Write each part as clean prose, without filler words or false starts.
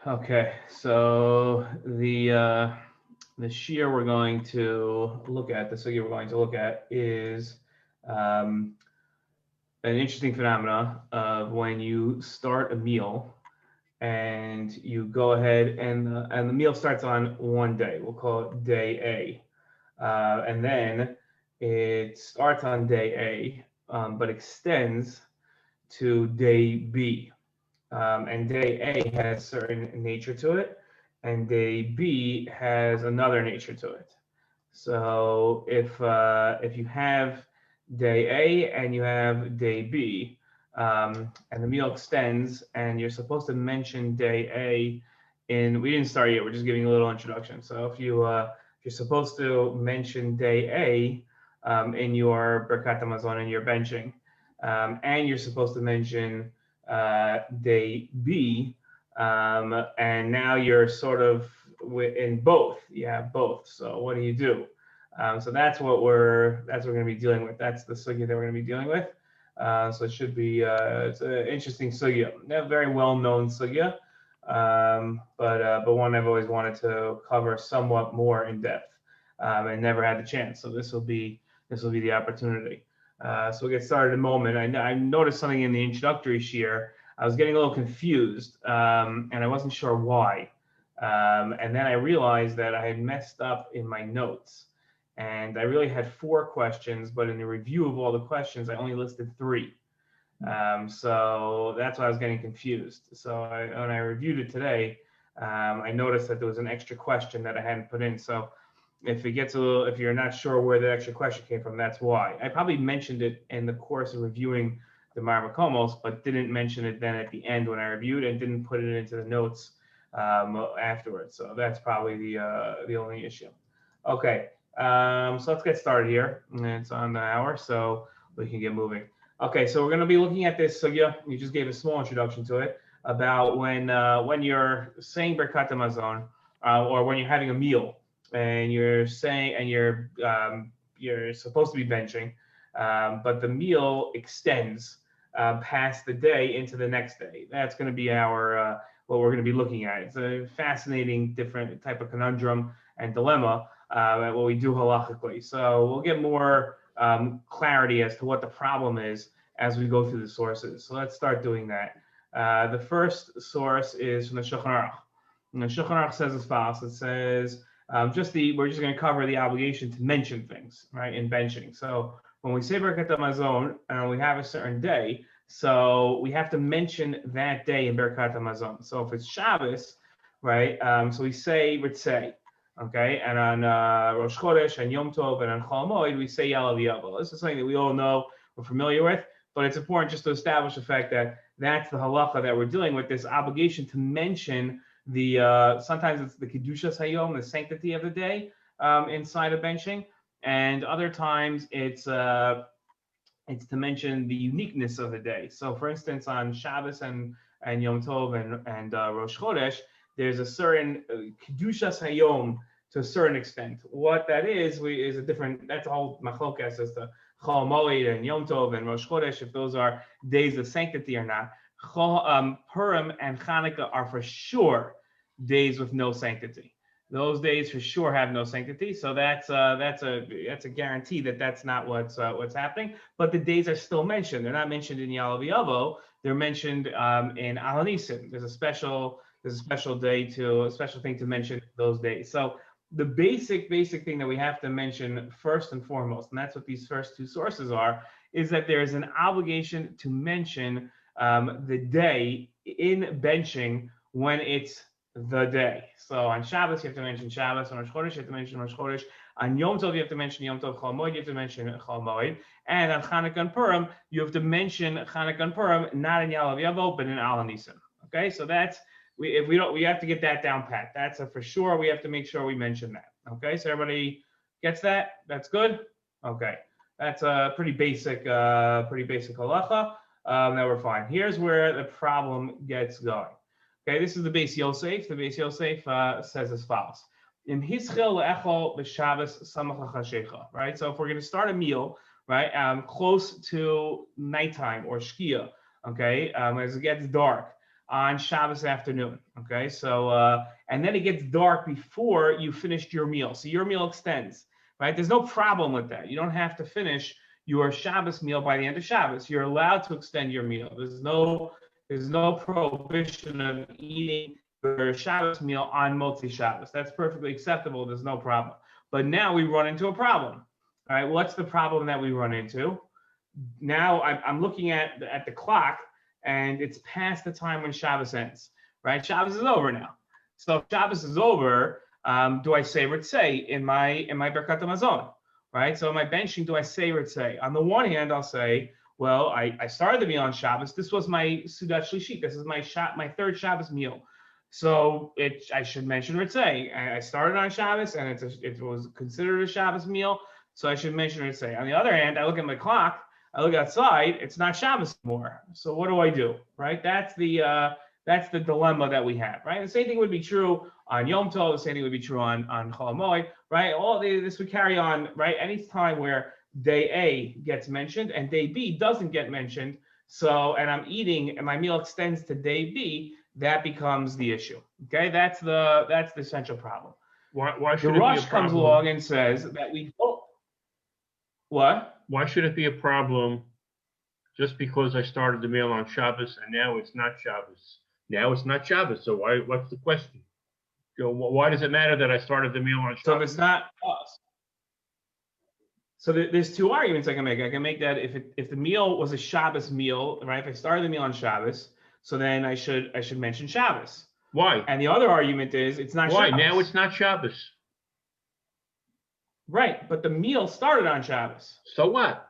Okay, so the shiur we're going to look at, the sugya we're going to look at is um, an interesting phenomena of when you start a meal and you go ahead and the meal starts on one day. We'll call it day A, and then it starts on day A, but extends to day B. And day A has certain nature to it, and day B has another nature to it. So if you have day A and you have day B, and the meal extends, and you're supposed to mention day A we didn't start yet. We're just giving a little introduction. So if you're supposed to mention day A in your Birkat Hamazon and your benching, and you're supposed to mention day B, and now you're sort of in both. You have both. So what do you do? So that's what we're going to be dealing with. That's the sugya that we're going to be dealing with. So it should be it's an interesting sugya, a very well known sugya, but one I've always wanted to cover somewhat more in depth, and never had the chance. So this will be the opportunity. So we'll get started in a moment. I noticed something in the introductory shiur. I was getting a little confused, and I wasn't sure why. And then I realized that I had messed up in my notes. And I really had 4 questions, but in the review of all the questions, I only listed 3. So that's why I was getting confused. So when I reviewed it today, I noticed that there was an extra question that I hadn't put in. So if you're not sure where the extra question came from, that's why. I probably mentioned it in the course of reviewing the maariv, but didn't mention it then at the end when I reviewed and didn't put it into the notes afterwards. So that's probably the only issue. Okay, so let's get started here. It's on the hour, so we can get moving. Okay, so we're going to be looking at this sugya. You just gave a small introduction to it about when you're saying Birkat Hamazon, or when you're having a meal and you're supposed to be benching, but the meal extends past the day into the next day. That's going to be our what we're going to be looking at. It's a fascinating, different type of conundrum and dilemma at what we do halachically. So we'll get more clarity as to what the problem is as we go through the sources. So let's start doing that. The first source is from the Shulchan Aruch. And the Shulchan Aruch says as follows. It says we're just going to cover the obligation to mention things, right, in benching. So when we say Birkat Hamazon and we have a certain day, so we have to mention that day in Birkat Hamazon. So if it's Shabbos, right, so we say Ritzei, okay, and on Rosh Chodesh and Yom Tov and on Chol Moed we say Yalav Yavel. This is something that we all know, we're familiar with, but it's important just to establish the fact that that's the halacha that we're dealing with, this obligation to mention the sometimes it's the Kedushas Hayom, the sanctity of the day, inside of benching, and other times it's to mention the uniqueness of the day. So, for instance, on Shabbos and Yom Tov and Rosh Chodesh, there's a certain Kedushas Hayom to a certain extent. What that is a different. That's a whole machlokas as to Chol Moed and Yom Tov and Rosh Chodesh, if those are days of sanctity or not. Purim and Chanukah are for sure days with no sanctity. Those days for sure have no sanctity, so that's a guarantee that that's not what's happening. But the days are still mentioned. They're not mentioned in Yalav Yavo. They're mentioned in Al Hanisim. There's a special thing to mention those days. So the basic thing that we have to mention first and foremost, and that's what these first 2 sources are, is that there is an obligation to mention the day in benching when it's the day. So on Shabbos, you have to mention Shabbos. On Rosh Chodesh, you have to mention Rosh Chodesh. On Yom Tov, you have to mention Yom Tov. Chol Moed, you have to mention Chol Moed. And on Chanukah and Purim, you have to mention Chanukah and Purim, not in Yalav Yavo, but in Al Hanisim. Okay, so that's we have to get that down pat. That's a for sure. We have to make sure we mention that. Okay, so everybody gets that. That's good. Okay, that's a pretty basic halacha. Now we're fine. Here's where the problem gets going. Okay, this is the Beis Yosef. The Beis Yosef says as follows: In hischel le'echol b'Shabbos samach l'chashecha. Right. So if we're going to start a meal, right, close to nighttime or shkia, okay, as it gets dark, on Shabbos afternoon. Okay, so and then it gets dark before you finished your meal, so your meal extends. Right? There's no problem with that. You don't have to finish your Shabbos meal by the end of Shabbos. You're allowed to extend your meal. There's no prohibition of eating your Shabbos meal on Motzi Shabbos. That's perfectly acceptable. There's no problem. But now we run into a problem. All right, what's the problem that we run into? Now I'm looking at the clock, and it's past the time when Shabbos ends. Right, Shabbos is over now. So if Shabbos is over, do I say Ritzei in my Birkat Hamazon? Right, so in my benching, do I say Ritzei? On the one hand, I'll say, well, I started the meal on Shabbos. This was my Sudat Shlishit. This is my third Shabbos meal. So I should mention Ritzei. I started on Shabbos, and it was considered a Shabbos meal, so I should mention Ritzei. On the other hand, I look at my clock. I look outside. It's not Shabbos anymore. So what do I do? Right? That's the dilemma that we have. Right? The same thing would be true on Yom Tov. The same thing would be true on Chol Hamoed. Right? This would carry on. Right? Any time where day A gets mentioned and day B doesn't get mentioned. So, and I'm eating and my meal extends to day B, that becomes the issue. Okay, that's the essential problem. Why should the Rosh comes along and says that we don't. What? Why should it be a problem just because I started the meal on Shabbos and now it's not Shabbos? Now it's not Shabbos, so what's the question? Why does it matter that I started the meal on Shabbos? So if it's not us. So there's two arguments I can make. I can make that if the meal was a Shabbos meal, right? If I started the meal on Shabbos, so then I should mention Shabbos. Why? And the other argument is it's not Why? Shabbos. Now it's not Shabbos. Right, but the meal started on Shabbos. So what?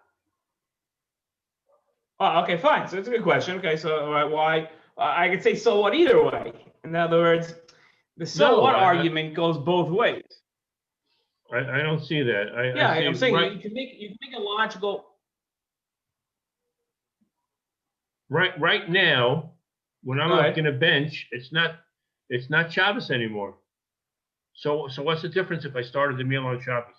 Oh, okay, fine. So it's a good question. Okay, so why? I could say so what either way. In other words, the so what argument goes both ways. I don't see that. I'm saying you can make a logical. Right now, when I'm looking at bench, it's not Shabbos anymore. So what's the difference if I started the meal on Shabbos?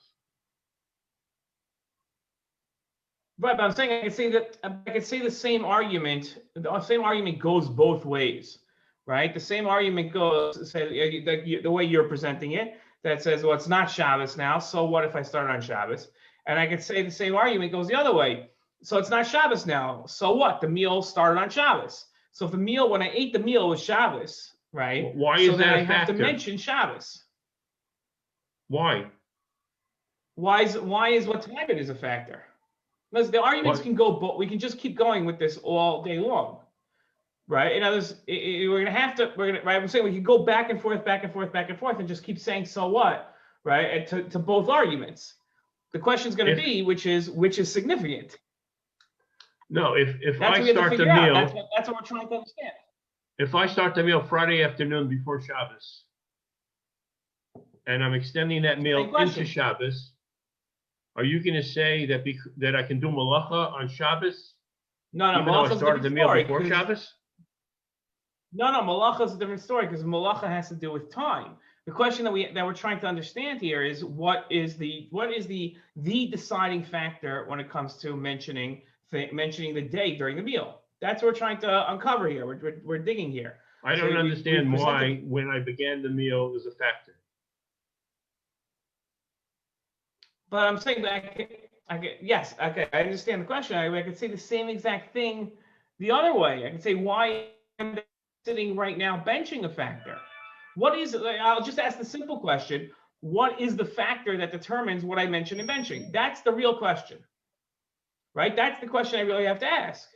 Right, but I'm saying I could say the same argument. The same argument goes both ways, right? The same argument goes the way you're presenting it. That says, well, it's not Shabbos now. So what if I start on Shabbos? And I could say the same argument goes the other way. So it's not Shabbos now. So what? The meal started on Shabbos. So if the meal, when I ate the meal, was Shabbos, right? Why is that a factor? I have to mention Shabbos. Why? Why is what time it is a factor? Because the arguments can go, but we can just keep going with this all day long, right? In other words, right? I'm saying we can go back and forth, and just keep saying so what, right? And to both arguments. The question is going to be which is significant. No, if I start the meal, that's what we're trying to understand. If I start the meal Friday afternoon before Shabbos, and I'm extending that meal into Shabbos, are you going to say that I can do malacha on Shabbos? No, even though I started the meal before Shabbos? No, malacha is a different story because malacha has to do with time. The question that we're trying to understand here is what is the deciding factor when it comes to mentioning the day during the meal. That's what we're trying to uncover here. We're digging here. I don't understand why when I began the meal is a factor. But I'm saying that yes, okay, I understand the question. I could say the same exact thing the other way. I could say why am I sitting right now benching a factor? I'll just ask the simple question. What is the factor that determines what I mentioned in benching? That's the real question, right? That's the question I really have to ask.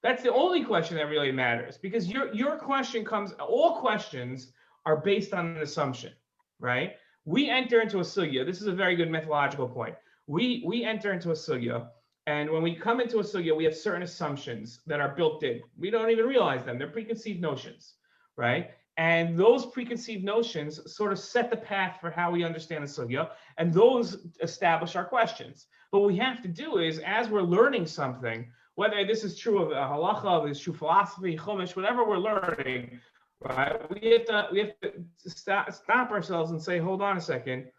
That's the only question that really matters because your question all questions are based on an assumption, right? We enter into a sugya. This is a very good methodological point. We enter into a sugya, and when we come into a sugya, we have certain assumptions that are built in. We don't even realize them. They're preconceived notions, right? And those preconceived notions sort of set the path for how we understand the sugya, and those establish our questions. But what we have to do is, as we're learning something, whether this is true of halacha, this is true philosophy, chumash, whatever we're learning, right? We have to stop ourselves and say, hold on a second.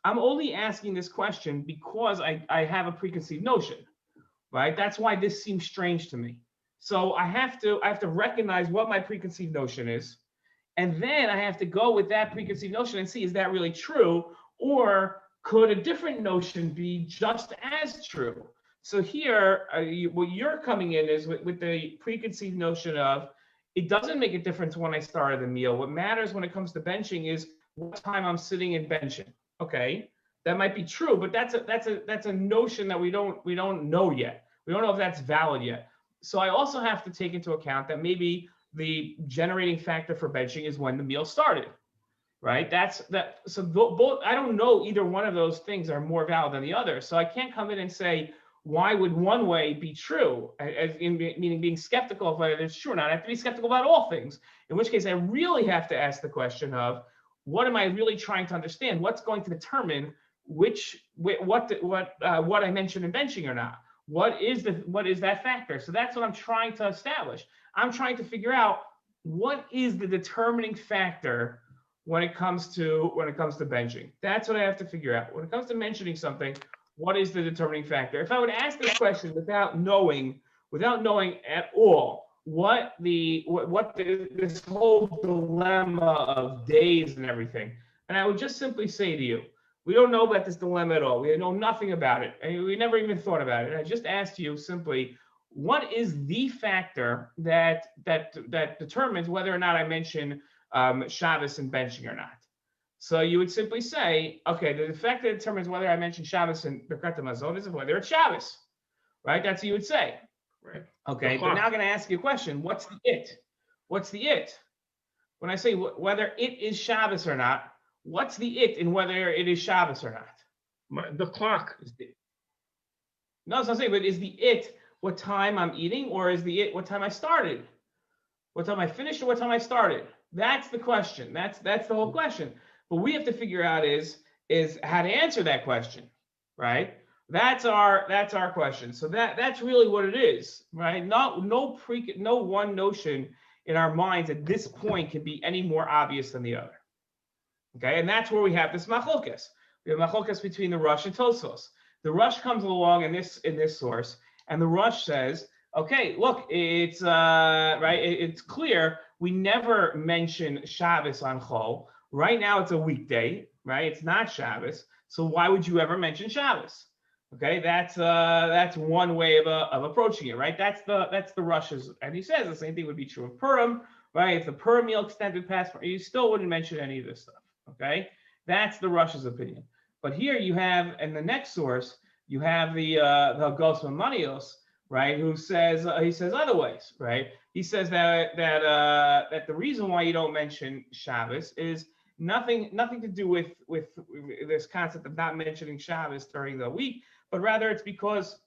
I'm only asking this question because I have a preconceived notion, right? That's why this seems strange to me, So I have to recognize what my preconceived notion is, and then I have to go with that preconceived notion and see, is that really true, or could a different notion be just as true? So here, what you're coming in is with the preconceived notion of, it doesn't make a difference when I started the meal. What matters when it comes to benching is what time I'm sitting and benching. Okay, that might be true, but that's a notion that we don't know yet. We don't know if that's valid yet. So I also have to take into account that maybe the generating factor for benching is when the meal started, right? So both, I don't know either one of those things are more valid than the other. So I can't come in and say, why would one way be true, meaning being skeptical of whether it's true or not. I have to be skeptical about all things, in which case I really have to ask the question of, what am I really trying to understand? What's going to determine what I mentioned in benching or not? What is that factor? So that's what I'm trying to establish. I'm trying to figure out what is the determining factor when it comes to benching. That's what I have to figure out. When it comes to mentioning something, what is the determining factor? If I would ask this question without knowing at all this whole dilemma of days and everything, and I would just simply say to you, we don't know about this dilemma at all. We know nothing about it. And we never even thought about it. I just asked you simply, what is the factor that determines whether or not I mention Shabbos and benching or not? So you would simply say, okay, the factor that determines whether I mention Shabbos and Birkat Hamazon is whether it's Shabbos, right? That's what you would say. Right. Okay, but now I'm going to ask you a question. What's the it? What's the it? When I say whether it is Shabbos or not, what's the it in whether it is Shabbos or not? The clock. No, so I'm saying, but is the it what time I'm eating, or is the it what time I started? What time I finished or what time I started? That's the question. That's the whole question. What we have to figure out is how to answer that question, right? That's our question. So that's really what it is, right? No one notion in our minds at this point can be any more obvious than the other. Okay, and that's where we have this machlokas. We have machlokas between the Rosh and Tosfos. The Rosh comes along in this source, and the Rosh says, okay, look, it's right. It's clear we never mention Shabbos on Chol. Right now, it's a weekday, right? It's not Shabbos, so why would you ever mention Shabbos? Okay, that's one way of approaching it, right? That's the Rosh's, and he says the same thing would be true of Purim, right? If the Purim meal extended past, you still wouldn't mention any of this stuff. Okay, that's the Rosh's opinion. But here you have, in the next source, you have the Gosman Manios, right? Who says he says other ways, right? He says that the reason why you don't mention Shabbos is nothing to do with this concept of not mentioning Shabbos during the week, but rather it's because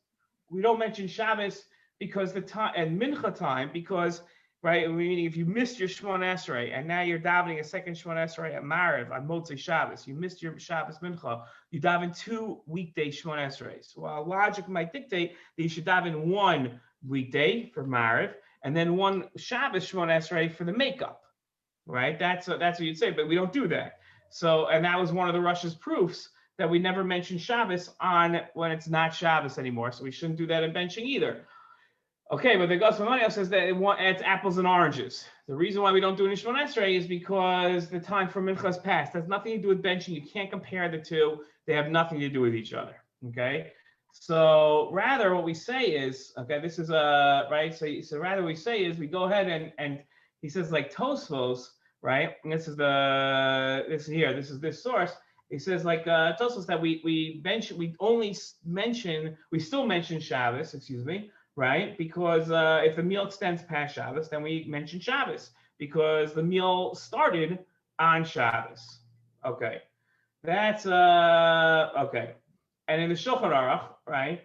we don't mention Shabbos because the time and Mincha time, because, right, meaning if you missed your Shemona Esrei and now you're davening a second Shemona Esrei at maariv on Motzei Shabbos, you missed your Shabbos Mincha, you daven 2 weekday Shemona Esreis. Well, logic might dictate that you should daven 1 weekday for maariv and then 1 Shabbos Shemona Esrei for the makeup, right? That's what you'd say, but we don't do that. So, and that was one of the Rosh's proofs that we never mention Shabbos on when it's not Shabbos anymore. So we shouldn't do that in benching either. Okay, but the Gosman Manios says that it's apples and oranges. The reason why we don't do an Shemona Esrei is because the time for Mincha has passed. It has nothing to do with benching. You can't compare the two. They have nothing to do with each other. Okay, so rather what we say is, okay, this is right. So rather what we say is we go ahead and he says like Tosfos, right? And this is this source. He says like Tosfos that we still mention Shabbos, excuse me. Right? Because if the meal extends past Shabbos, then we mention Shabbos because the meal started on Shabbos. Okay. That's okay. And in the Shulchan Aruch, right?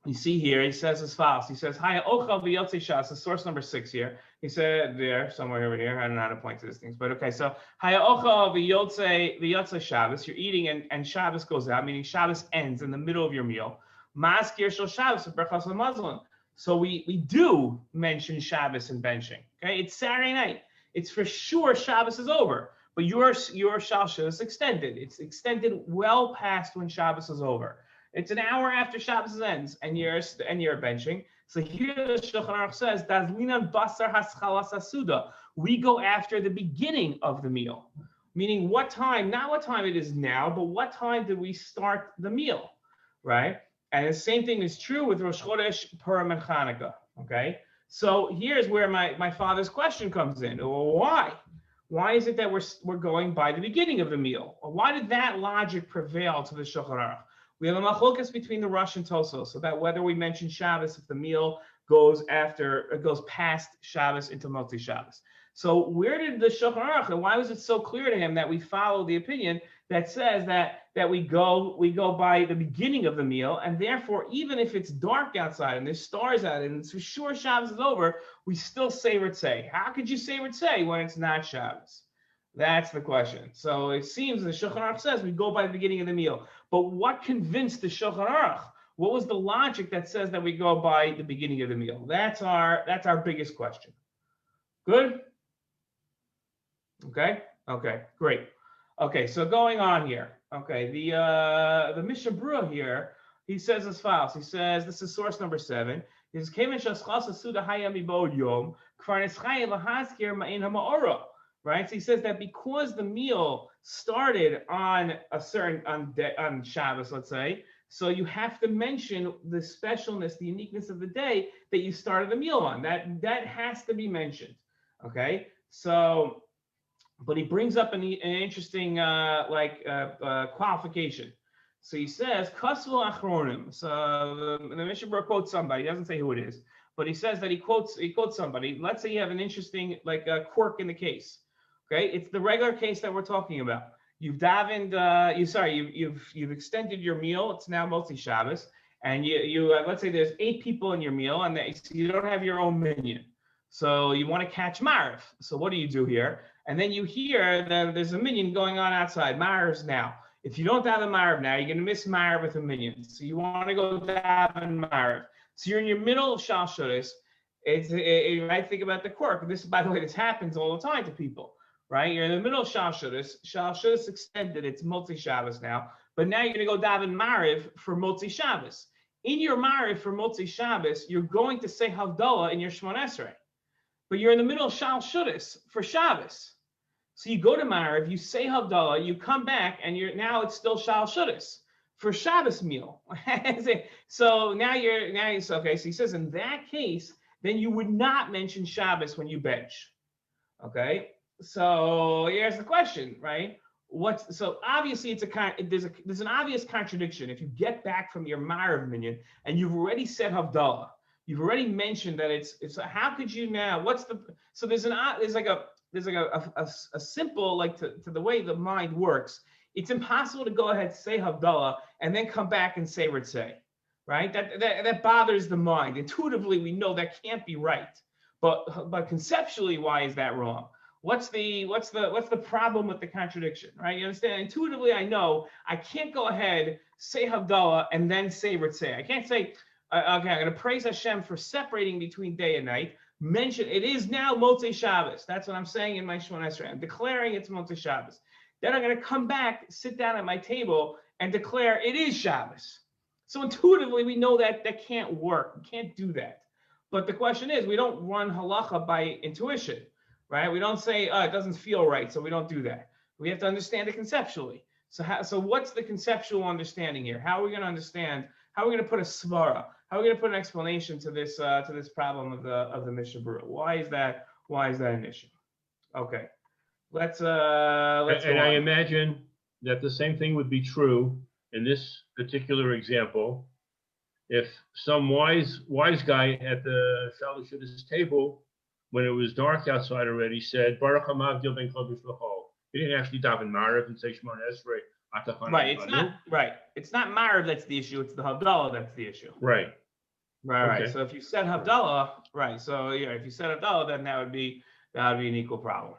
You see here, he says as follows. He says, Haya ochel v'yotzei Shabbos, the source number 6 here. He said there, somewhere over here. I don't know how to point to these things, but okay. So Haya ochel v'yotzei Shabbos, you're eating and Shabbos goes out, meaning Shabbos ends in the middle of your meal. Maskir shel Shabbos Birchas Hamazon. So we do mention Shabbos and benching. Okay, it's Saturday night. It's for sure Shabbos is over, but your shalush is extended. It's extended well past when Shabbos is over. It's an hour after Shabbos ends, and you're benching. So here the Shulchan Aruch says, "Dazlinan basar haschalas hasuda." We go after the beginning of the meal, meaning what time, not what time it is now, but what time did we start the meal, right? And the same thing is true with Rosh Chodesh, Purim and Chanukah. Okay, so here's where my father's question comes in. Well, why? Why is it that we're going by the beginning of the meal? Why did that logic prevail to the Shulchan Aruch? We have a machlokas between the Rosh and Tosfos about whether we mention Shabbos if the meal goes past Shabbos into Motzi Shabbos. So where did the Shulchan Aruch, and why was it so clear to him that we follow the opinion that says that we go by the beginning of the meal, and therefore even if it's dark outside and there's stars out and it's for sure Shabbos is over, we still say Ritzei. How could you say Ritzei when it's not Shabbos? That's the question. So it seems the Shulchan Aruch says we go by the beginning of the meal. But what convinced the Shulchan Aruch? What was the logic that says that we go by the beginning of the meal? That's our biggest question. Good? Okay, great. Okay, so going on here. Okay, the Mishnah Berurah here, he says as follows. He says, this is source number 7. He says, right? So he says that because the meal started on on Shabbos, let's say, so you have to mention the specialness, the uniqueness of the day that you started the meal on. That has to be mentioned. Okay, so, but he brings up an interesting qualification. So he says, Kasvul Achronim. So the Mishnah Berurah quotes somebody. He doesn't say who it is, but he says that he quotes somebody. Let's say you have an interesting quirk in the case. Okay, it's the regular case that we're talking about. You've davened. You've extended your meal. It's now Motzi Shabbos, and you let's say there's 8 people in your meal, and you don't have your own minyan. So you want to catch maariv. So what do you do here? And then you hear that there's a minyan going on outside. Maariv's now. If you don't daven maariv now, you're going to miss maariv with a minyan. So you want to go daven maariv. So you're in your middle of shudos. Right? Think about the quirk. This, by the way, this happens all the time to people. Right? You're in the middle of shudos. Shudos extended. It's Motzi Shabbos now. But now you're going to go daven maariv for Motzi Shabbos. In your maariv for Motzi Shabbos, you're going to say Havdalah in your Shemona Esrei. But you're in the middle of shudos for Shabbos. So you go to maariv, you say Havdalah, you come back, and it's still shudos for Shabbos meal. So now it's okay. So he says in that case, then you would not mention Shabbos when you bench. Okay. So here's the question, right? So obviously there's an obvious contradiction. If you get back from your maariv minyan and you've already said Havdalah, you've already mentioned that it's how could you now? There's a simple to the way the mind works. It's impossible to go ahead and say Havdalah and then come back and say Ritzei, right? That bothers the mind. Intuitively, we know that can't be right, but conceptually, why is that wrong? What's the problem with the contradiction, right? You understand? Intuitively, I know I can't go ahead, say Havdalah, and then say Ritzei. I can't say, okay, I'm going to praise Hashem for separating between day and night. Mention it is now Motzei Shabbos. That's what I'm saying in my Shemona Esrei. I'm declaring it's Motzei Shabbos. Then I'm going to come back, sit down at my table, and declare it is Shabbos. So intuitively, we know that can't work. We can't do that. But the question is, we don't run halacha by intuition. Right? We don't say, it doesn't feel right, so we don't do that. We have to understand it conceptually. So what's the conceptual understanding here? How are we going to understand? How are we going to put a svara? How are we going to put an explanation to this problem of the Mishnah Berurah? Why is that an issue? Okay, let's. And I imagine that the same thing would be true in this particular example. If some wise guy at the shalush table, when it was dark outside already, said, Baruch HaMavdil ben Chodesh L'chol. He didn't actually daven maariv and say Shemona Esrei. Right, it's not maariv that's the issue, it's the Havdalah that's the issue. Right. So if you said Havdalah, right, so yeah, if you said Havdalah, then that would be an equal problem.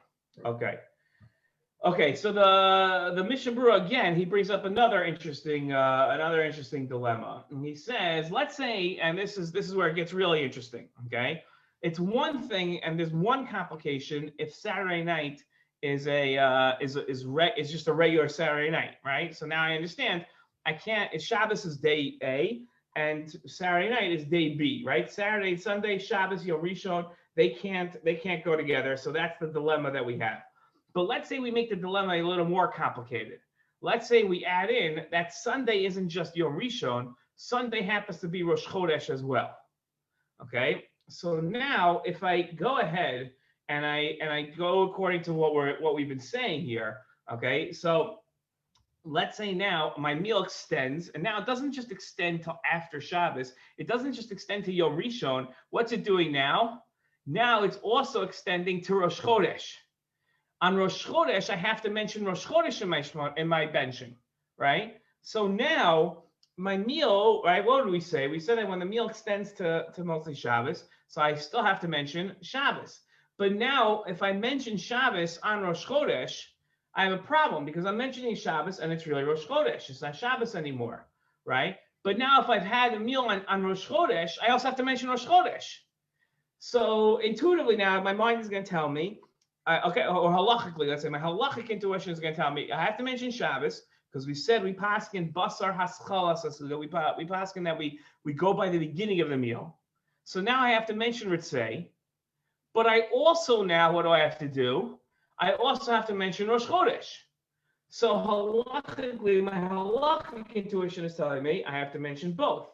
Okay, so the Mishnah Berurah, again, he brings up another interesting dilemma. And he says, let's say, and this is where it gets really interesting, okay? It's one thing, and there's one complication if Saturday night is just a regular Saturday night, right? So now I understand if Shabbos is day A, and Saturday night is day B, right? Saturday, Sunday, Shabbos, Yom Rishon, they can't go together. So that's the dilemma that we have. But let's say we make the dilemma a little more complicated. Let's say we add in that Sunday isn't just Yom Rishon. Sunday happens to be Rosh Chodesh as well. Okay. So now if I go ahead and I go according to what we've been saying here. Okay. So let's say now my meal extends, and now it doesn't just extend till after Shabbos. It doesn't just extend to Yom Rishon. What's it doing now? Now it's also extending to Rosh Chodesh. On Rosh Chodesh, I have to mention Rosh Chodesh in my benching, right? So now my meal, right? What did we say? We said that when the meal extends to mostly Shabbos, so I still have to mention Shabbos. But now, if I mention Shabbos on Rosh Chodesh, I have a problem because I'm mentioning Shabbos and it's really Rosh Chodesh. It's not Shabbos anymore, right? But now, if I've had a meal on Rosh Chodesh, I also have to mention Rosh Chodesh. So intuitively now, my mind is going to tell me, okay, or halachically, let's say my halachic intuition is going to tell me I have to mention Shabbos because we said we paskin basar haschalas, we paskin that we go by the beginning of the meal. So now I have to mention Ritzei, but I also now, what do I have to do? I also have to mention Rosh Chodesh. So halachically, my halachic intuition is telling me I have to mention both.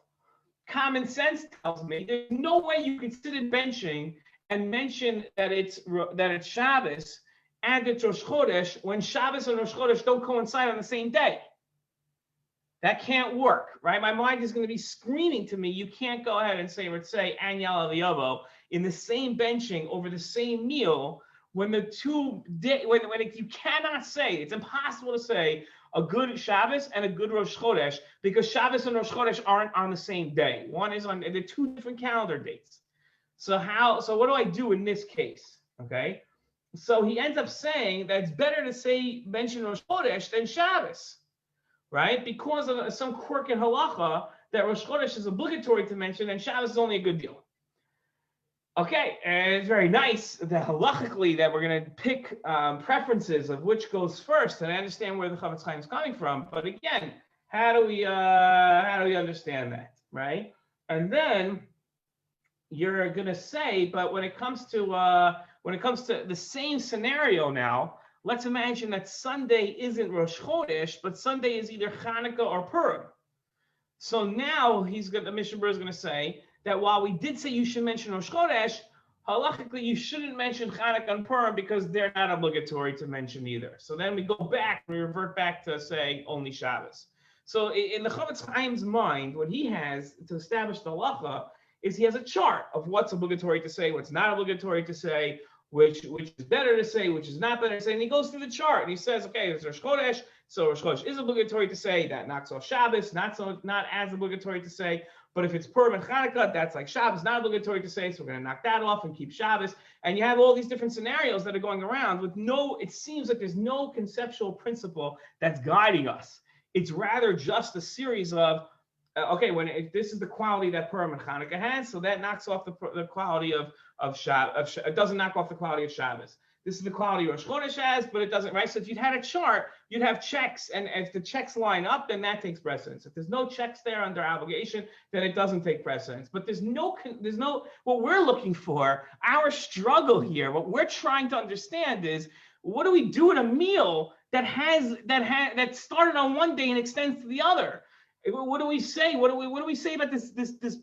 Common sense tells me there's no way you could sit in benching and mention that it's Shabbos and it's Rosh Chodesh when Shabbos and Rosh Chodesh don't coincide on the same day. That can't work, right? My mind is going to be screaming to me, you can't go ahead and say Ritzei and Yal Aviyavo in the same benching over the same meal when the you cannot say, it's impossible to say a good Shabbos and a good Rosh Chodesh because Shabbos and Rosh Chodesh aren't on the same day. One is on, they're two different calendar dates. So what do I do in this case? Okay. So he ends up saying that it's better to mention Rosh Chodesh than Shabbos, right? Because of some quirk in halacha that Rosh Chodesh is obligatory to mention and Shabbos is only a good deal. Okay, and it's very nice that halachically that we're going to pick preferences of which goes first, and I understand where the Chavetz Chaim is coming from. But again, how do we understand that, right? And then you're going to say, but when it comes to the same scenario now, let's imagine that Sunday isn't Rosh Chodesh, but Sunday is either Chanukah or Purim. So now the Mishnah Berurah is going to say that while we did say you should mention Rosh Chodesh, halachically you shouldn't mention Chanukah and Purim because they're not obligatory to mention either. So then we revert back to say only Shabbos. So in the Chavetz Chaim's mind, what he has to establish the halacha is he has a chart of what's obligatory to say, what's not obligatory to say, which is better to say, which is not better to say, and he goes through the chart and he says, okay, it's Rosh Chodesh, so Rosh Chodesh is obligatory to say, that knocks off Shabbos, not as obligatory to say, but if it's Purim and Chanukah, that's like Shabbos, not obligatory to say, so we're going to knock that off and keep Shabbos, and you have all these different scenarios that are going around with it seems like there's no conceptual principle that's guiding us. It's rather just a series of, if this is the quality that Purim and Chanukah has, so that knocks off the quality of Shabbos. It doesn't knock off the quality of Shabbos. This is the quality Rosh Chodesh has, but it doesn't, right? So if you'd had a chart, you'd have checks, and if the checks line up, then that takes precedence. If there's no checks there under obligation, then it doesn't take precedence. But there's no what we're looking for, our struggle here, what we're trying to understand is, what do we do in a meal that started on one day and extends to the other? What do we say? What do we say about this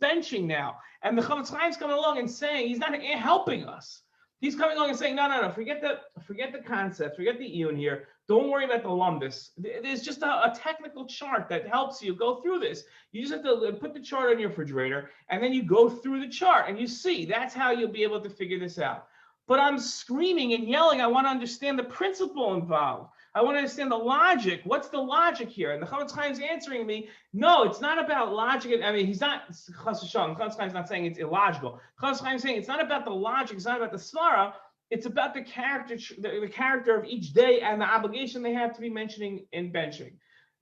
benching now? And the Chavetz Chaim's coming along and saying he's not helping us. He's coming along and saying, no, forget the concept, forget the iyun here. Don't worry about the lumbus. There's just a technical chart that helps you go through this. You just have to put the chart on your refrigerator, and then you go through the chart, and you see. That's how you'll be able to figure this out. But I'm screaming and yelling. I want to understand the principle involved. I want to understand the logic. What's the logic here? And the Chavetz Chaim's answering me, no, it's not about logic. I mean, he's not, Chavetz Chaim's not saying it's illogical. Chavetz Chaim's saying it's not about the logic, it's not about the svara, it's about the character of each day and the obligation they have to be mentioning in benching.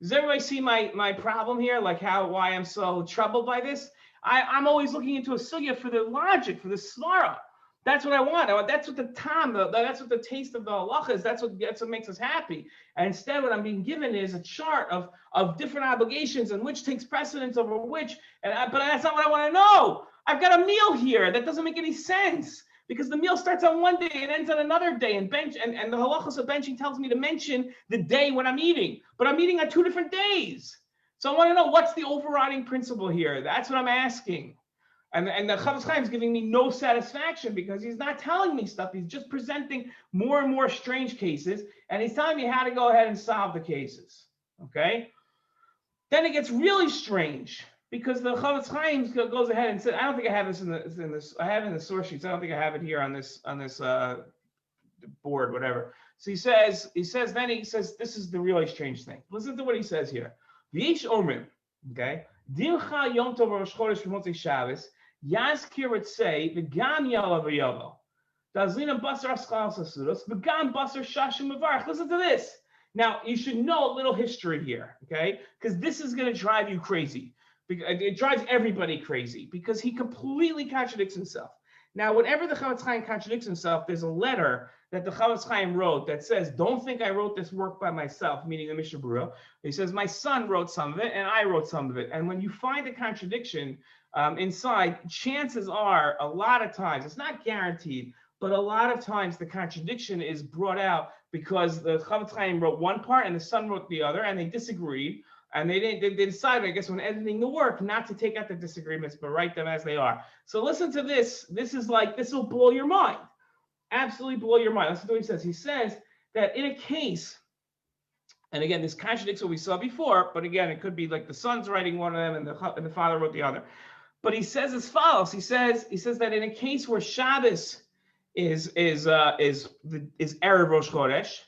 Does everybody see my problem here? Like why I'm so troubled by this? I'm always looking into a sugya for the logic, for the svara. That's what I want. That's what that's what the taste of the halacha is. That's what makes us happy. And instead, what I'm being given is a chart of different obligations and which takes precedence over which. But that's not what I want to know. I've got a meal here that doesn't make any sense because the meal starts on one day and ends on another day. And the halachas of benching tells me to mention the day when I'm eating, but I'm eating on 2 different days. So I want to know what's the overriding principle here. That's what I'm asking. And the Chofetz Chaim is giving me no satisfaction because he's not telling me stuff. He's just presenting more and more strange cases, and he's telling me how to go ahead and solve the cases. Okay? Then it gets really strange because the Chofetz Chaim goes ahead and says, I don't think I have this in this. I have it in the source sheets. I don't think I have it here on this board, whatever. So he says this is the really strange thing. Listen to what he says here. V'yesh omen, okay? Dincha Yom Tov Rosh Chodesh v'Motzei Shabbos. Yazkir would say, "V'gam yalav v'yavo, dazlina basar aschal shudos, v'gam basar shashim mevarach." Listen to this. Now you should know a little history here, okay? Because this is going to drive you crazy. It drives everybody crazy because he completely contradicts himself. Now, whenever the Chofetz Chaim contradicts himself, there's a letter that the Chofetz Chaim wrote that says, "Don't think I wrote this work by myself," meaning the Mishnah Berurah. He says, "My son wrote some of it, and I wrote some of it." And when you find a contradiction inside, chances are, a lot of times, it's not guaranteed, but a lot of times the contradiction is brought out because the Chofetz Chaim wrote one part and the son wrote the other, and they disagreed. And they decided, I guess, when editing the work, not to take out the disagreements, but write them as they are. So listen to this. This will blow your mind. Absolutely blow your mind. Listen to what he says. He says that in a case, and again, this contradicts what we saw before, but again, it could be like the son's writing one of them and the father wrote the other. But he says as follows. He says that in a case where Shabbos is Erev Rosh Chodesh,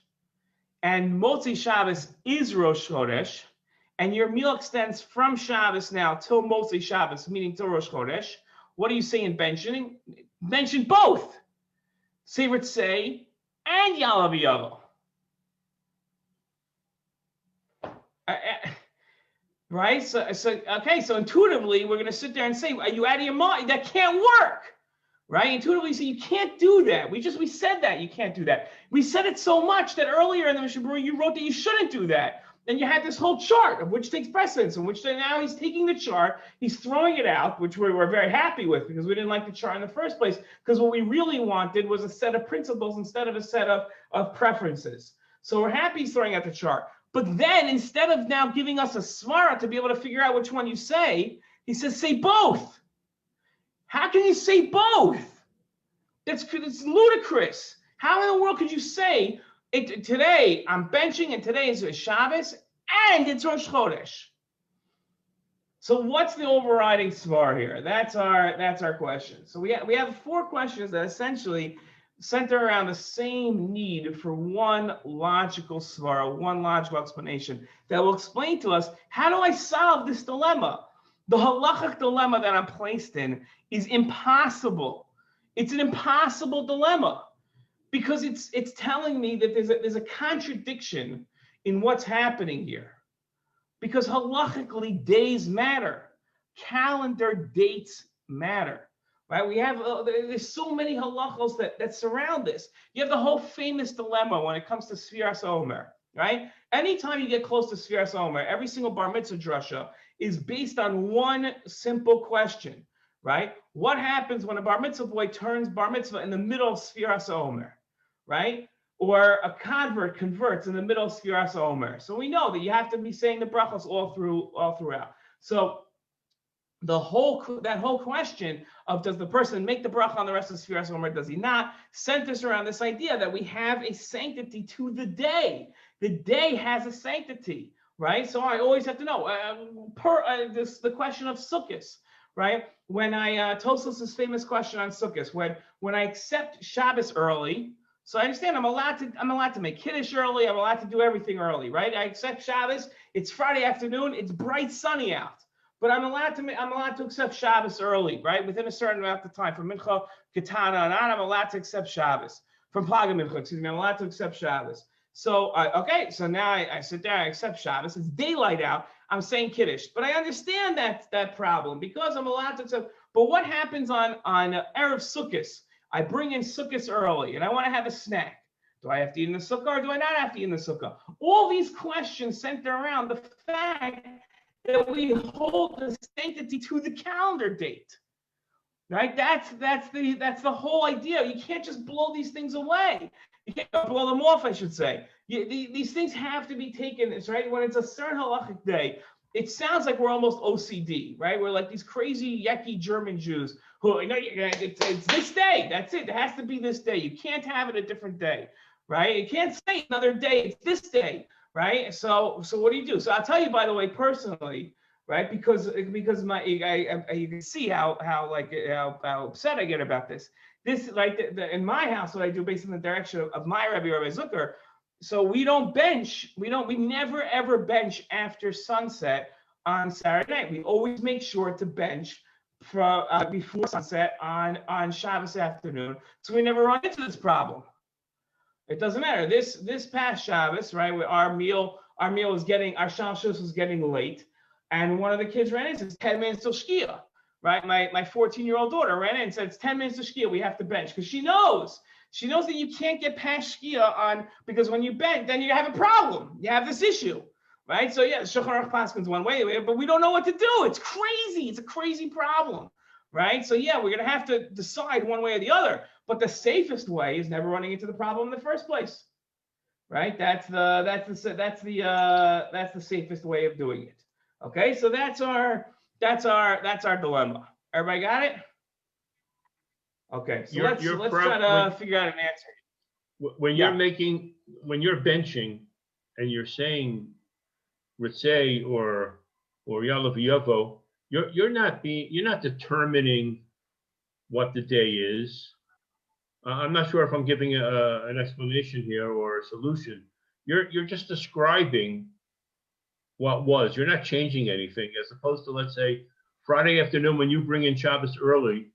and Motzei Shabbos is Rosh Chodesh, and your meal extends from Shabbos now till Motzei Shabbos, meaning till Rosh Chodesh. What do you say in benching? Mention both. Seivert say and Yalav Yavo. Right? So intuitively, we're going to sit there and say, are you out of your mind? That can't work. Right? Intuitively, say you can't do that. We said that you can't do that. We said it so much that earlier in the Mishnah Berurah, you wrote that you shouldn't do that. And you had this whole chart of which takes precedence, and which now he's taking the chart, he's throwing it out, which we were very happy with because we didn't like the chart in the first place, because what we really wanted was a set of principles instead of a set of preferences. So we're happy he's throwing out the chart. But then instead of now giving us a svara to be able to figure out which one you say, he says, say both. How can you say both? It's ludicrous. How in the world could you say, today I'm benching and today is Shabbos and it's Rosh Chodesh? So what's the overriding svar here? That's our question. So we have 4 questions that essentially center around the same need for one logical svar, one logical explanation that will explain to us, how do I solve this dilemma? The halachic dilemma that I'm placed in is impossible. It's an impossible dilemma. Because it's telling me that there's a contradiction in what's happening here. Because halachically, days matter. Calendar dates matter. Right? We have there's so many halachos that surround this. You have the whole famous dilemma when it comes to Sfiras Omer. Right? Anytime you get close to Sfiras Omer, every single bar mitzvah drasha is based on one simple question. Right? What happens when a bar mitzvah boy turns bar mitzvah in the middle of Sfiras Omer? Right? Or a convert converts in the middle of Sfiras Omer. So we know that you have to be saying the brachos all throughout. So that whole question of does the person make the bracha on the rest of Sfiras Omer, does he not, centers around this idea that we have a sanctity to the day. The day has a sanctity, right? So I always have to know the question of Sukkos, right? When Tosfos' famous question on Sukkos, when I accept Shabbos early. So I understand I'm allowed to make Kiddush early. I'm allowed to do everything early, right? I accept Shabbos. It's Friday afternoon. It's bright sunny out, but I'm allowed to accept Shabbos early, right? Within a certain amount of time. From Mincha, Ketana, and on, I'm allowed to accept Shabbos. From Plaga Mincha, I'm allowed to accept Shabbos. So so now I sit there. I accept Shabbos. It's daylight out. I'm saying Kiddush, but I understand that problem because I'm allowed to accept. But what happens on Erev Sukkos? I bring in sukkahs early and I want to have a snack. Do I have to eat in the sukkah or do I not have to eat in the sukkah? All these questions center around the fact that we hold the sanctity to the calendar date. Right? That's the whole idea. You can't just blow these things away. You can't blow them off, I should say. These things have to be taken. It's right when it's a certain halachic day. It sounds like we're almost OCD, right? We're like these crazy yucky German Jews who, it's this day. That's it. It has to be this day. You can't have it a different day, right? You can't say another day. It's this day, right? So what do you do? So I'll tell you, by the way, personally. Right, because you can see how upset I get about this. This in my house, what I do based on the direction of my Rabbi Zucker. So we don't bench. We never ever bench after sunset on Saturday night. We always make sure to bench before sunset on Shabbos afternoon. So we never run into this problem. It doesn't matter. This past Shabbos, right, our shalush was getting late. And one of the kids ran in and says, 10 minutes till Shkia, right? My 14-year-old daughter ran in and said, it's 10 minutes till Shkia, we have to bench. Because she knows that you can't get past Shkia because when you bench, then you have a problem. You have this issue, right? So yeah, Shulchan Aruch paskins one way, but we don't know what to do. It's crazy. It's a crazy problem, right? So yeah, we're going to have to decide one way or the other. But the safest way is never running into the problem in the first place, right? That's the safest way of doing it. Okay, so that's our dilemma. Everybody got it? Okay, so let's try to figure out an answer. When you're benching and you're saying Ritzei or Yalav Yavo, you're not determining what the day is. I'm not sure if I'm giving an explanation here or a solution. You're just describing what was. You're not changing anything, as opposed to, let's say, Friday afternoon when you bring in Shabbos early.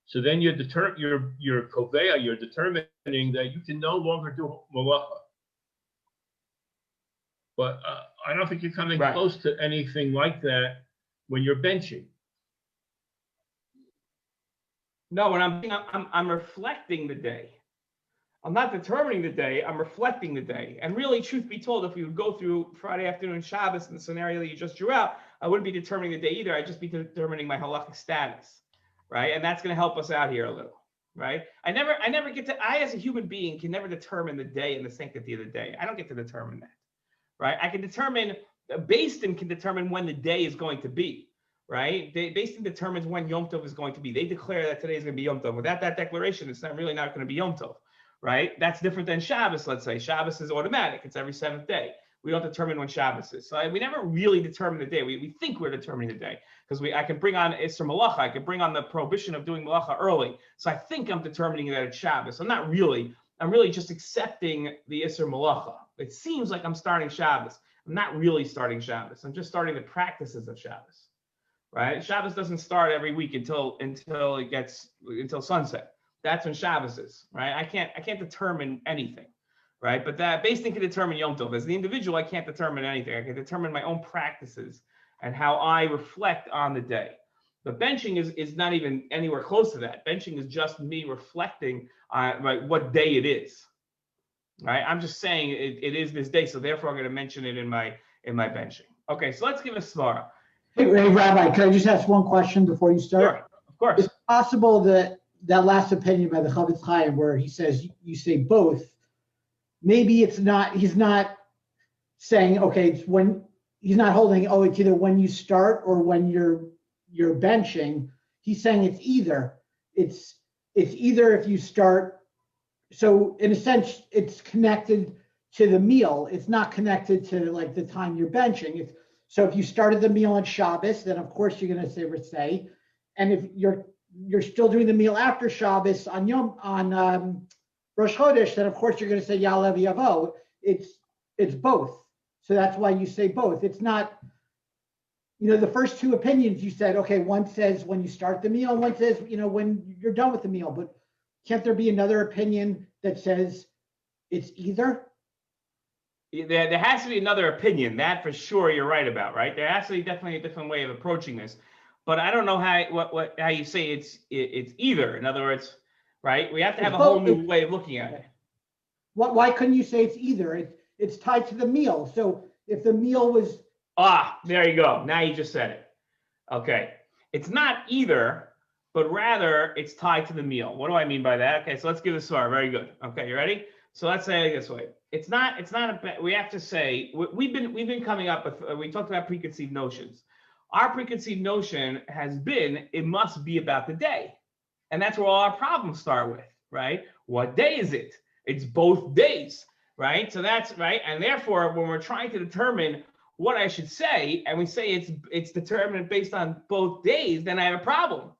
So then you're determining that you can no longer do malacha. But I don't think you're coming close to anything like that when you're benching. No, when I'm reflecting the day. I'm not determining the day, I'm reflecting the day. And really, truth be told, if we would go through Friday afternoon Shabbos in the scenario that you just drew out, I wouldn't be determining the day either. I'd just be determining my halachic status, right? And that's going to help us out here a little, right? I as a human being can never determine the day and the sanctity of the day. I don't get to determine that, right? I can determine, Beis Din can determine when the day is going to be, right? Beis Din determines when Yom Tov is going to be. They declare that today is going to be Yom Tov. Without that declaration, it's not going to be Yom Tov. Right? That's different than Shabbos, let's say. Shabbos is automatic. It's every seventh day. We don't determine when Shabbos is. So we never really determine the day. We think we're determining the day because I can bring on Isser Malacha. I can bring on the prohibition of doing Malacha early. So I think I'm determining that it's Shabbos. I'm not really. I'm really just accepting the Isser Malacha. It seems like I'm starting Shabbos. I'm not really starting Shabbos. I'm just starting the practices of Shabbos. Right? Shabbos doesn't start every week until sunset. That's when Shabbos is, right? I can't determine anything, right? But that Beis Din can determine Yom Tov. As the individual, I can't determine anything. I can determine my own practices and how I reflect on the day. But benching is not even anywhere close to that. Benching is just me reflecting on what day it is, right? I'm just saying it is this day, so therefore I'm going to mention it in my benching. Okay, so let's give a svara. Hey, Rabbi, can I just ask one question before you start? Sure, of course. Is it possible that last opinion by the Chavetz Chaim, where he says you say both, maybe it's not, he's not saying, okay, it's when, he's not holding, it's either when you start or when you're benching. He's saying it's either. It's either if you start. So in a sense, it's connected to the meal. It's not connected to like the time you're benching. So if you started the meal on Shabbos, then of course you're going to say Ritzei. And if you're still doing the meal after Shabbos on Rosh Chodesh, then of course you're going to say Ya'alev Yavo. It's both. So that's why you say both. It's not, the first two opinions you said, okay, one says when you start the meal, and one says, when you're done with the meal. But can't there be another opinion that says it's either? There has to be another opinion. That for sure you're right about, right? There has to be definitely a different way of approaching this. But I don't know how you say it's either. In other words, right? We have to have a It's whole both. new way of looking at it. Why couldn't you say it's either? It's tied to the meal. So if the meal was There you go. Now you just said it. Okay. It's not either, but rather it's tied to the meal. What do I mean by that? Okay, so let's give this svar. Very good. Okay, you ready? So let's say it this way. It's not we have to say, we've been coming up with, we talked about preconceived notions. Our preconceived notion has been, it must be about the day. And that's where all our problems start with, right? What day is it? It's both days, right? So that's right. And therefore, when we're trying to determine what I should say, and we say it's determined based on both days, then I have a problem,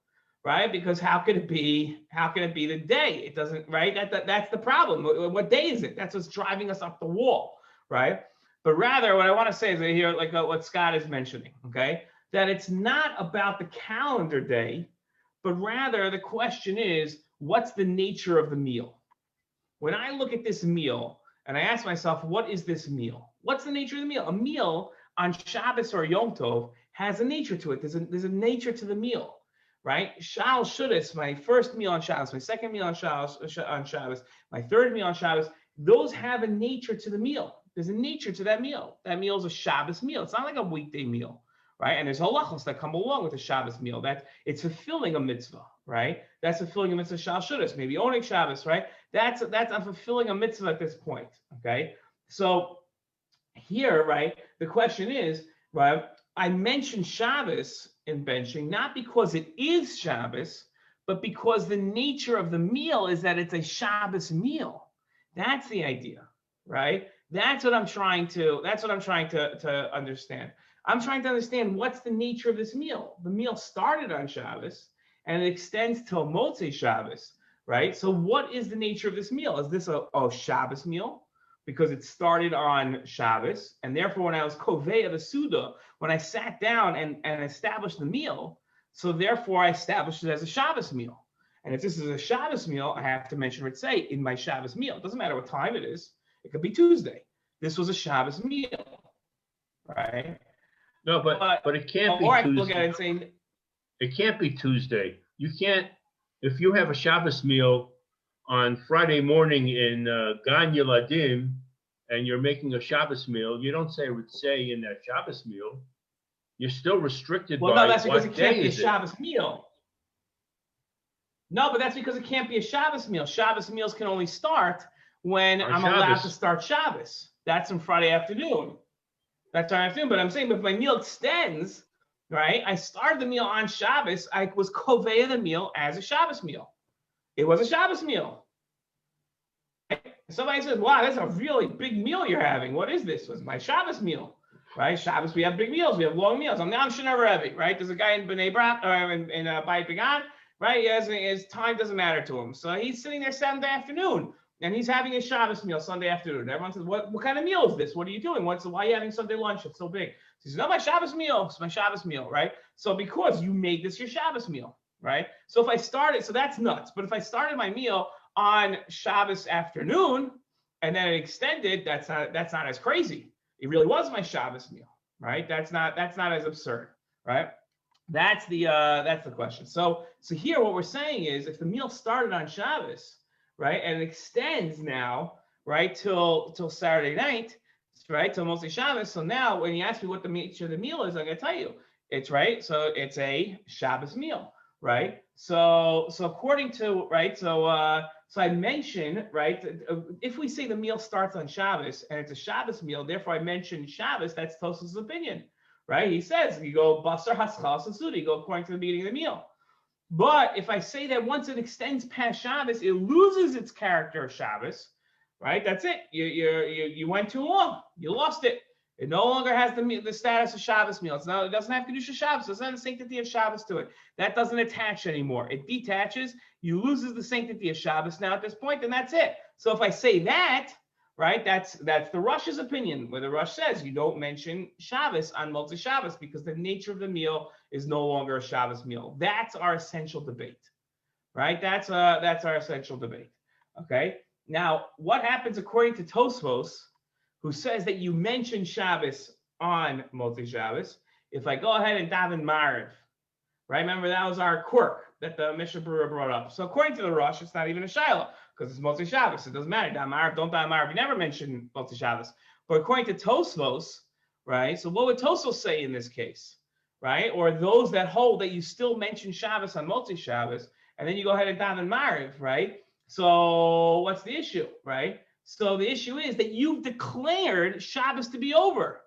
right? Because how can it be the day? It doesn't, right? That's the problem. What day is it? That's what's driving us up the wall, right? But rather, what I want to say is here, like what Scott is mentioning, okay, that it's not about the calendar day, but rather the question is, what's the nature of the meal? When I look at this meal and I ask myself, what is this meal? What's the nature of the meal? A meal on Shabbos or Yom Tov has a nature to it. There's a nature to the meal, right? Shudos, my first meal on Shabbos, my second meal on Shabbos, my third meal on Shabbos, those have a nature to the meal. There's a nature to that meal. That meal is a Shabbos meal. It's not like a weekday meal, right? And there's halachos that come along with the Shabbos meal. That it's fulfilling a mitzvah, right? That's fulfilling a mitzvah shudos, maybe owning Shabbos, right? That's I'm fulfilling a mitzvah at this point, okay? So here, right, the question is, right, I mentioned Shabbos in benching, not because it is Shabbos, but because the nature of the meal is that it's a Shabbos meal. That's the idea, right? That's what I'm trying to understand. I'm trying to understand what's the nature of this meal. The meal started on Shabbos and it extends till Motzei Shabbos, right? So what is the nature of this meal? Is this a Shabbos meal? Because it started on Shabbos, and therefore when I was Kovei the Suda, when I sat down and established the meal, so therefore I established it as a Shabbos meal. And if this is a Shabbos meal, I have to mention Ritzei in my Shabbos meal. It doesn't matter what time it is. It could be Tuesday. This was a Shabbos meal, right? No, but it can't be Tuesday. Or I Tuesday. look at it and say, it can't be Tuesday. You can't, if you have a Shabbos meal on Friday morning in Gan Yeladim, and you're making a Shabbos meal, you don't say Ritzei in that Shabbos meal. You're still restricted by no, that's because it what can't day be a is it. Shabbos meal. No, but that's because it can't be a Shabbos meal. Shabbos meals can only start when On I'm Shabbos. allowed to start Shabbos. That's on Friday afternoon. That's Friday afternoon. But I'm saying if my meal extends, right? I started the meal on Shabbos. I was Kovei the meal as a Shabbos meal. It was a Shabbos meal. Somebody says, wow, that's a really big meal you're having. What is this? It was my Shabbos meal, right? Shabbos, we have big meals. We have long meals. I'm Shana right? There's a guy in Bnei Brak, or in Bayit Began, right? His time doesn't matter to him. So he's sitting there Sunday afternoon, and he's having a Shabbos meal Sunday afternoon. Everyone says, what kind of meal is this? What are you doing? Why are you having Sunday lunch? It's so big. He says, no, my Shabbos meal. It's my Shabbos meal, right? So because you made this your Shabbos meal, right? So if I started, so that's nuts. But if I started my meal on Shabbos afternoon, and then it extended, that's not as crazy. It really was my Shabbos meal, right? That's not as absurd, right? That's the question. So here what we're saying is, if the meal started on Shabbos, right, and it extends now, right, till Saturday night, right, till mostly Shabbos. So now when you ask me what the nature of the meal is, I'm gonna tell you, it's right. So it's a Shabbos meal, right? So according to right, so I mentioned, right, if we say the meal starts on Shabbos and it's a Shabbos meal, therefore I mentioned Shabbos, that's Tosfos' opinion, right? He says, you go basar haschal sasudi, you go according to the beginning of the meal. But if I say that once it extends past Shabbos, it loses its character of Shabbos, right? That's it. You went too long. You lost it. It no longer has the status of Shabbos meal. It doesn't have Kedusha Shabbos. It doesn't have the sanctity of Shabbos to it. That doesn't attach anymore. It detaches. You loses the sanctity of Shabbos now at this point, and that's it. So if I say that, right, that's the Rosh's opinion, where the Rosh says you don't mention Shabbos on Motzei Shabbos because the nature of the meal is no longer a Shabbos meal. That's our essential debate, right? That's our essential debate. Okay. Now, what happens according to Tosfos, who says that you mention Shabbos on Motzei Shabbos, if I go ahead and daven maariv, right? Remember, that was our quirk. that the Mishnah Berurah brought up. So according to the Rosh, it's not even a shaila because it's Motzei Shabbos. It doesn't matter. Maariv, don't Maariv. You never mention Motzei Shabbos. But according to Tosfos, right? So what would Tosfos say in this case, right? Or those that hold that you still mention Shabbos on Motzei Shabbos, and then you go ahead and daven Maariv, right? So what's the issue, right? So the issue is that you've declared Shabbos to be over.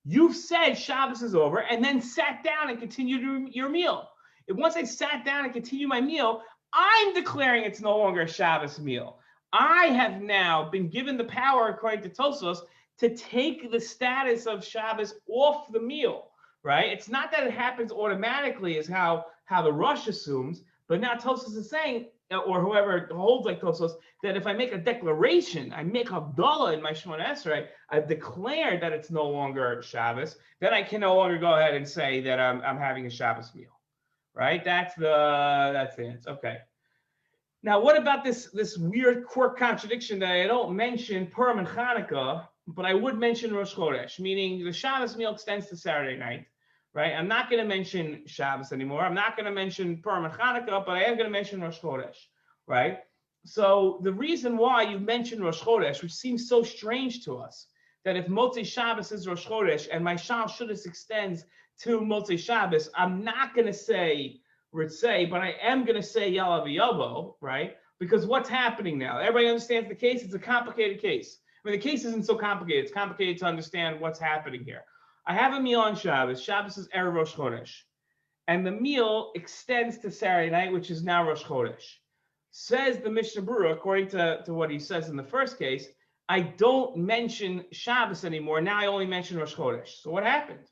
You've said Shabbos is over and then sat down and continued your meal. If once I sat down and continued my meal, I'm declaring it's no longer a Shabbos meal. I have now been given the power, according to Tosfos, to take the status of Shabbos off the meal, right? It's not that it happens automatically is how the Rosh assumes, but now Tosfos is saying, or whoever holds like Tosfos, that if I make a declaration, I make Havdalah in my Shemona Esrei, I've declared that it's no longer Shabbos, then I can no longer go ahead and say that I'm having a Shabbos meal, right? That's the answer. Okay. Now, what about this weird quirk contradiction that I don't mention Purim and Chanukah, but I would mention Rosh Chodesh, meaning the Shabbos meal extends to Saturday night. Right? I'm not going to mention Shabbos anymore. I'm not going to mention Purim and Chanukah, but I am going to mention Rosh Chodesh, right? So the reason why you mentioned Rosh Chodesh, which seems so strange to us, that if Motzei Shabbos is Rosh Chodesh and my shudos extends to Motzei Shabbos, I'm not going to say Ritzei, but I am going to say Yalav Yavo, right? Because what's happening now? Everybody understands the case. It's a complicated case. I mean, the case isn't so complicated. It's complicated to understand what's happening here. I have a meal on Shabbos. Shabbos is Erev Rosh Chodesh. And the meal extends to Saturday night, which is now Rosh Chodesh. Says the Mishnah Berurah, according to what he says in the first case, I don't mention Shabbos anymore. Now I only mention Rosh Chodesh. So what happened?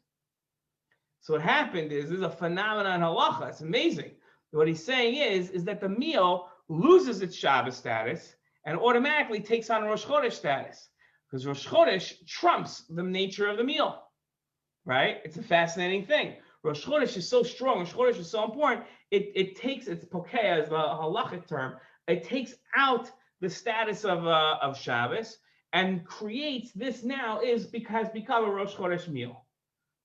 So what happened is, there's a phenomenon in halacha. It's amazing. What he's saying is that the meal loses its Shabbos status and automatically takes on Rosh Chodesh status. Because Rosh Chodesh trumps the nature of the meal. Right? It's a fascinating thing. Rosh Chodesh is so strong. Rosh Chodesh is so important. It takes, it's pokeya is the halachic term. It takes out the status of Shabbos and creates this now has become a Rosh Chodesh meal.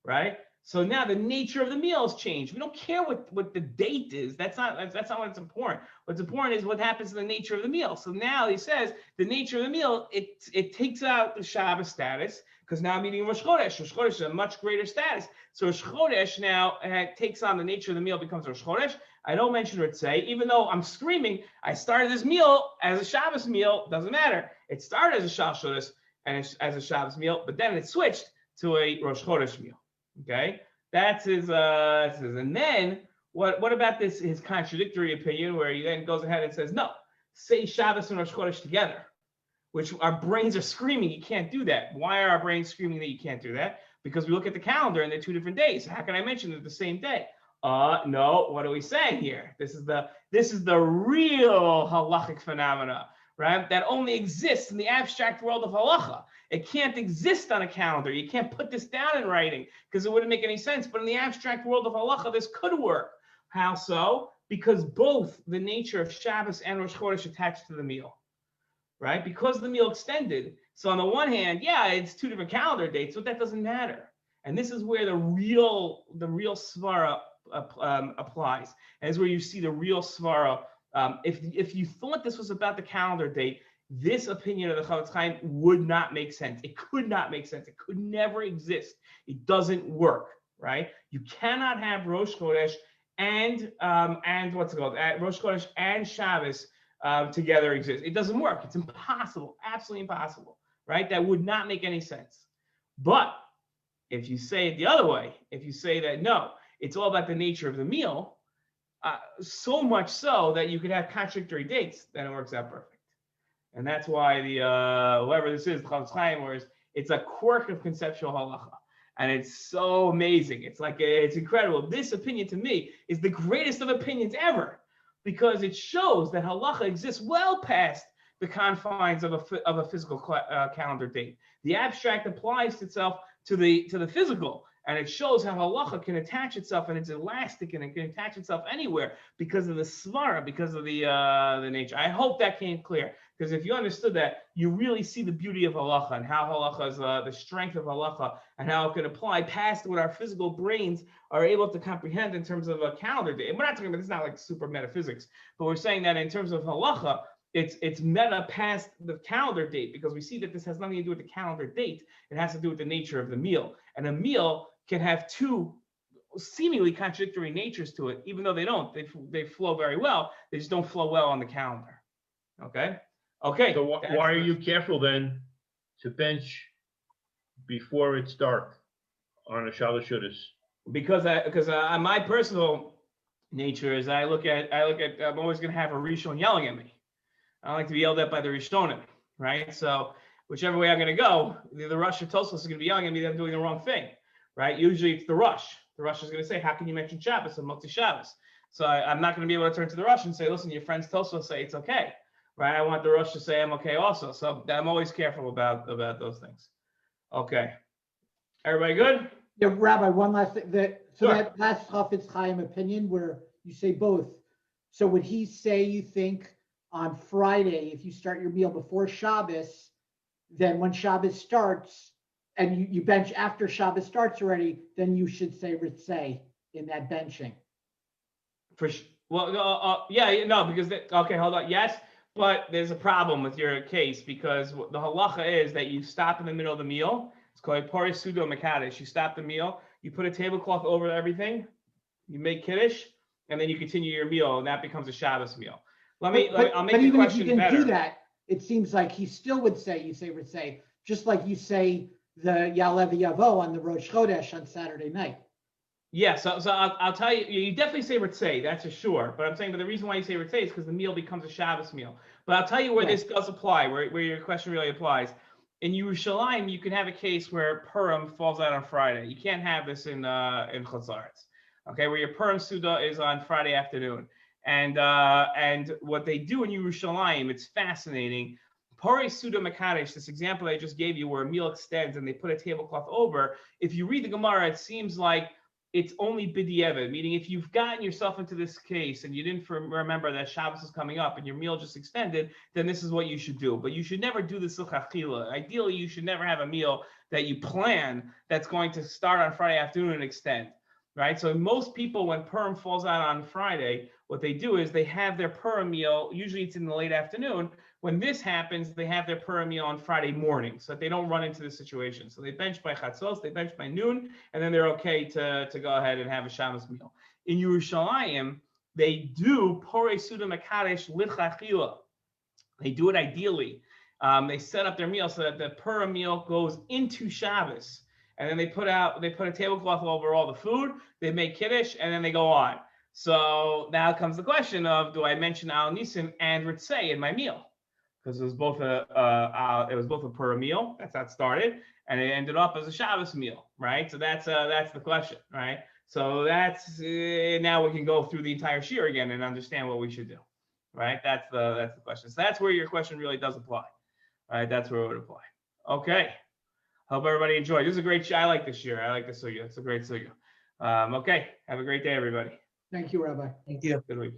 Right? So now the nature of the meal has changed. We don't care what the date is. That's not what's important. What's important is what happens to the nature of the meal. So now he says the nature of the meal, it takes out the Shabbos status because now I'm eating Rosh Chodesh. Rosh Chodesh is a much greater status. So Rosh Chodesh now takes on the nature of the meal, becomes Rosh Chodesh. I don't mention Ritzei, even though I'm screaming, I started this meal as a Shabbos meal. Doesn't matter. It started as a shudos and as a Shabbos meal, but then it switched to a Rosh Chodesh meal. Okay, that's his. And then what about his contradictory opinion, where he then goes ahead and says, no, say Shabbos and Rosh Chodesh together, which our brains are screaming you can't do that. Why are our brains screaming that you can't do that? Because we look at the calendar and they're 2 different days. How can I mention it the same day? No. What are we saying here? This is the real halachic phenomena, right? That only exists in the abstract world of halacha. It can't exist on a calendar. You can't put this down in writing because it wouldn't make any sense. But in the abstract world of halacha, this could work. How so? Because both the nature of Shabbos and Rosh Chodesh attached to the meal, right? Because the meal extended. So on the one hand, yeah, it's 2 different calendar dates, but that doesn't matter. And this is where the real svara applies. And it's where you see the real svara. If you thought this was about the calendar date, this opinion of the Chavetz Chaim would not make sense. It could not make sense. It could never exist. It doesn't work, right? You cannot have Rosh Chodesh and what's it called? Rosh Chodesh and Shabbos together exist. It doesn't work. It's impossible. Absolutely impossible, right? That would not make any sense. But if you say it the other way, if you say that no, it's all about the nature of the meal, so much so that you could have contradictory dates, then it works out perfect. And that's why the whoever this is, Chavetz Chaim, it's a quirk of conceptual halacha, and it's so amazing. It's incredible. This opinion to me is the greatest of opinions ever, because it shows that halacha exists well past the confines of a physical calendar date. The abstract applies itself to the physical. And it shows how halacha can attach itself, and it's elastic, and it can attach itself anywhere because of the svara, because of the nature. I hope that came clear. Because if you understood that, you really see the beauty of halacha and how halacha is the strength of halacha and how it can apply past what our physical brains are able to comprehend in terms of a calendar day. And we're not talking about, it's not like super metaphysics, but we're saying that in terms of halacha, it's meta past the calendar date, because we see that this has nothing to do with the calendar date. It has to do with the nature of the meal. And a meal can have two seemingly contradictory natures to it, even though they don't. They flow very well. They just don't flow well on the calendar. Okay? Okay. So why are you careful then to bench before it's dark on a shalush shudos? Because my personal nature is I'm always going to have a Rishon yelling at me. I don't like to be yelled at by the Rishonim, right? So whichever way I'm going to go, the Rosh and Tosfos is going to be yelling at me that I'm doing the wrong thing, right? Usually it's the Rosh. The Rosh is going to say, how can you mention Shabbos and Motzi Shabbos? So I'm not going to be able to turn to the Rosh and say, listen, your friends Tosfos say it's okay, right? I want the Rosh to say I'm okay also. So I'm always careful about those things. Okay. Everybody good? Yeah, Rabbi, one last thing. Sure. That last Chafetz Chaim opinion where you say both. So would he say you think on Friday, if you start your meal before Shabbos, then when Shabbos starts and you bench after Shabbos starts already, then you should say Ritzei in that benching? Okay, hold on. Yes, but there's a problem with your case, because the halacha is that you stop in the middle of the meal. It's called Pori Sudo Mekadesh. You stop the meal, you put a tablecloth over everything, you make Kiddush, and then you continue your meal, and that becomes a Shabbos meal. I'll make the question better. If you didn't do that, it seems like he still would say, you say Ritzei, just like you say the Ya'aleh V'Yavo on the Rosh Chodesh on Saturday night. Yeah, so I'll tell you, you definitely say Ritzei, that's for sure. But I'm saying, but the reason why you say Ritzei is because the meal becomes a Shabbos meal. But I'll tell you where this does apply, where your question really applies. In Yerushalayim, you can have a case where Purim falls out on Friday. You can't have this in Chutzaretz, okay? Where your Purim Suda is on Friday afternoon. And what they do in Yerushalayim, it's fascinating. Pori Suda Mekadesh, this example I just gave you, where a meal extends and they put a tablecloth over. If you read the Gemara, it seems like it's only b'diavad, meaning if you've gotten yourself into this case and you didn't remember that Shabbos is coming up and your meal just extended, then this is what you should do. But you should never do this l'chachila. Ideally, you should never have a meal that you plan that's going to start on Friday afternoon and extend, right? So most people, when Purim falls out on Friday, what they do is they have their Purim meal, usually it's in the late afternoon. When this happens, they have their Purim meal on Friday morning, so that they don't run into this situation. So they bench by Chatzos, they bench by noon, and then they're okay to go ahead and have a Shabbos meal. In Yerushalayim, they do Porei Suda Mekadesh Lichachila. They do it ideally. They set up their meal so that the Purim meal goes into Shabbos, and then they put a tablecloth over all the food, they make Kiddush, and then they go on. So now comes the question of, do I mention Al Nisim and Ritzei in my meal? Because it was both a Purim meal. That's how it started, and it ended up as a Shabbos meal, right? So that's the question, right? So that's now we can go through the entire Shiur again and understand what we should do, right? That's the question. So that's where your question really does apply, right? That's where it would apply. Okay. Hope everybody enjoyed. This is a great Shiur. I like this Shiur. I like the sugya. It's a great sugya. Okay. Have a great day, everybody. Thank you, Rabbi. Thank you. Good week.